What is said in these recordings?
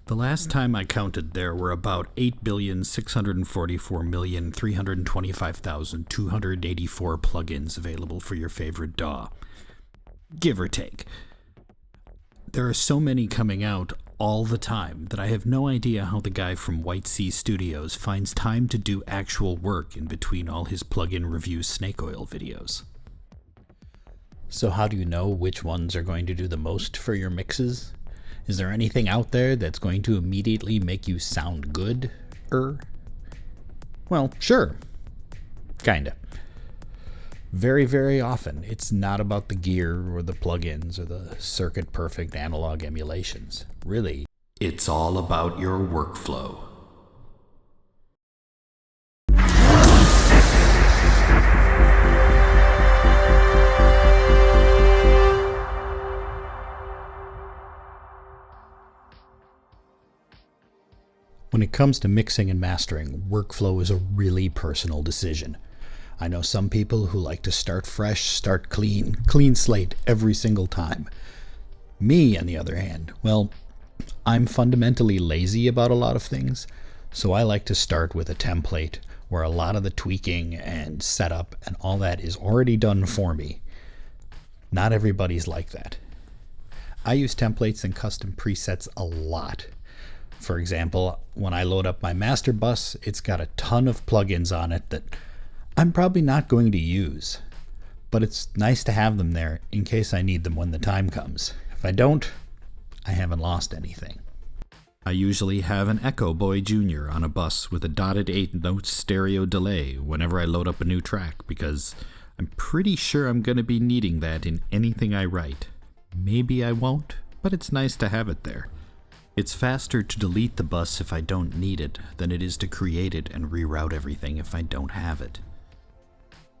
The last time I counted, there were about 8,644,325,284 plugins available for your favorite DAW. Give or take. There are so many coming out all the time that I have no idea how the guy from White Sea Studios finds time to do actual work in between all his plugin review snake oil videos. So how do you know which ones are going to do the most for your mixes? Is there anything out there that's going to immediately make you sound good? Well, sure. Kinda. Very, very often, it's not about the gear or the plugins or the circuit-perfect analog emulations. Really, it's all about your workflow. When it comes to mixing and mastering, workflow is a really personal decision. I know some people who like to start fresh, start clean slate every single time. Me, on the other hand, well, I'm fundamentally lazy about a lot of things, so I like to start with a template where a lot of the tweaking and setup and all that is already done for me. Not everybody's like that. I use templates and custom presets a lot. For example, when I load up my master bus, it's got a ton of plugins on it that I'm probably not going to use, but it's nice to have them there in case I need them when the time comes. If I don't, I haven't lost anything. I usually have an Echo Boy Jr. on a bus with a dotted 8-note stereo delay whenever I load up a new track, because I'm pretty sure I'm going to be needing that in anything I write. Maybe I won't, but it's nice to have it there. It's faster to delete the bus if I don't need it than it is to create it and reroute everything if I don't have it.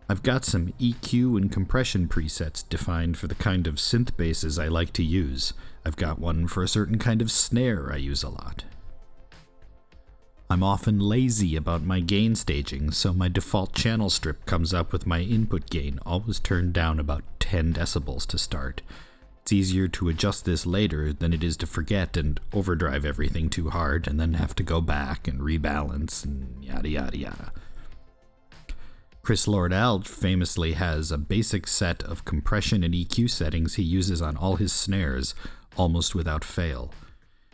I've got some EQ and compression presets defined for the kind of synth basses I like to use. I've got one for a certain kind of snare I use a lot. I'm often lazy about my gain staging, so my default channel strip comes up with my input gain always turned down about 10 decibels to start. It's easier to adjust this later than it is to forget and overdrive everything too hard and then have to go back and rebalance and yada yada yada. Chris Lord-Alge famously has a basic set of compression and EQ settings he uses on all his snares almost without fail.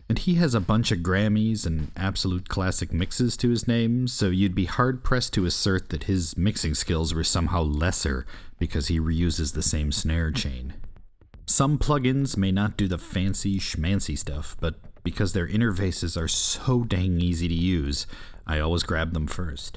And he has a bunch of Grammys and absolute classic mixes to his name, so you'd be hard-pressed to assert that his mixing skills were somehow lesser because he reuses the same snare chain. Some plugins may not do the fancy schmancy stuff, but because their interfaces are so dang easy to use, I always grab them first.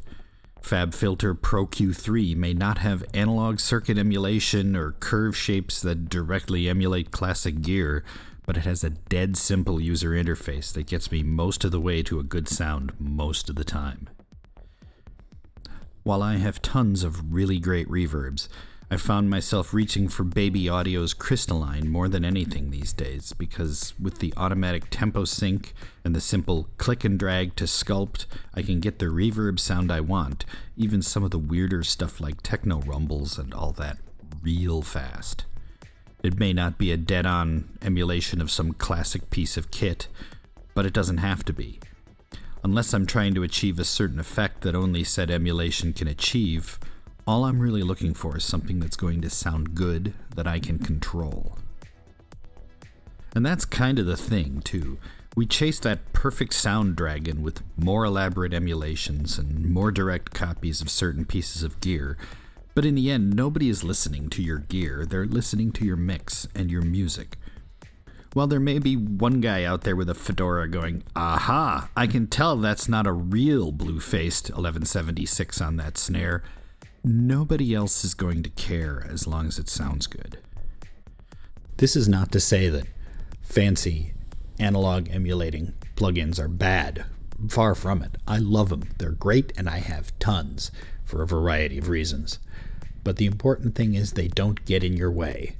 FabFilter Pro Q3 may not have analog circuit emulation or curve shapes that directly emulate classic gear, but it has a dead simple user interface that gets me most of the way to a good sound most of the time. While I have tons of really great reverbs, I found myself reaching for Baby Audio's Crystalline more than anything these days, because with the automatic tempo sync and the simple click and drag to sculpt, I can get the reverb sound I want, even some of the weirder stuff like techno rumbles and all that, real fast. It may not be a dead-on emulation of some classic piece of kit, but it doesn't have to be. Unless I'm trying to achieve a certain effect that only said emulation can achieve, all I'm really looking for is something that's going to sound good, that I can control. And that's kind of the thing, too. We chase that perfect sound dragon with more elaborate emulations and more direct copies of certain pieces of gear, but in the end, nobody is listening to your gear, they're listening to your mix and your music. While there may be one guy out there with a fedora going, "Aha, I can tell that's not a real blue-faced 1176 on that snare," nobody else is going to care as long as it sounds good. This is not to say that fancy analog emulating plugins are bad. Far from it. I love them. They're great, and I have tons for a variety of reasons. But the important thing is they don't get in your way.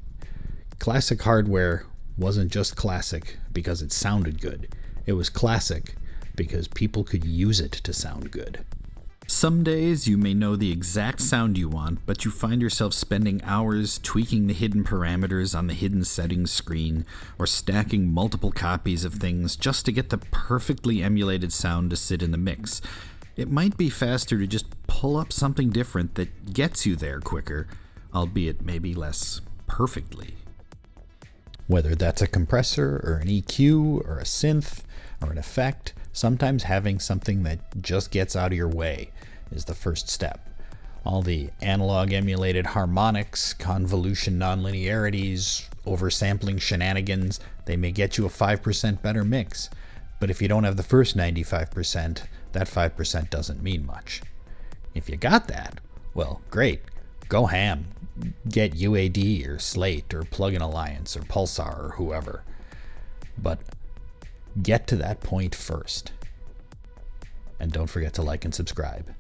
Classic hardware wasn't just classic because it sounded good. It was classic because people could use it to sound good. Some days you may know the exact sound you want, but you find yourself spending hours tweaking the hidden parameters on the hidden settings screen, or stacking multiple copies of things just to get the perfectly emulated sound to sit in the mix. It might be faster to just pull up something different that gets you there quicker, albeit maybe less perfectly. Whether that's a compressor or an EQ or a synth or an effect, sometimes having something that just gets out of your way is the first step. All the analog emulated harmonics, convolution nonlinearities, oversampling shenanigans, they may get you a 5% better mix. But if you don't have the first 95%, that 5% doesn't mean much. If you got that, well, great. Go ham. Get UAD or Slate or Plugin Alliance or Pulsar or whoever. But get to that point first. And don't forget to like and subscribe.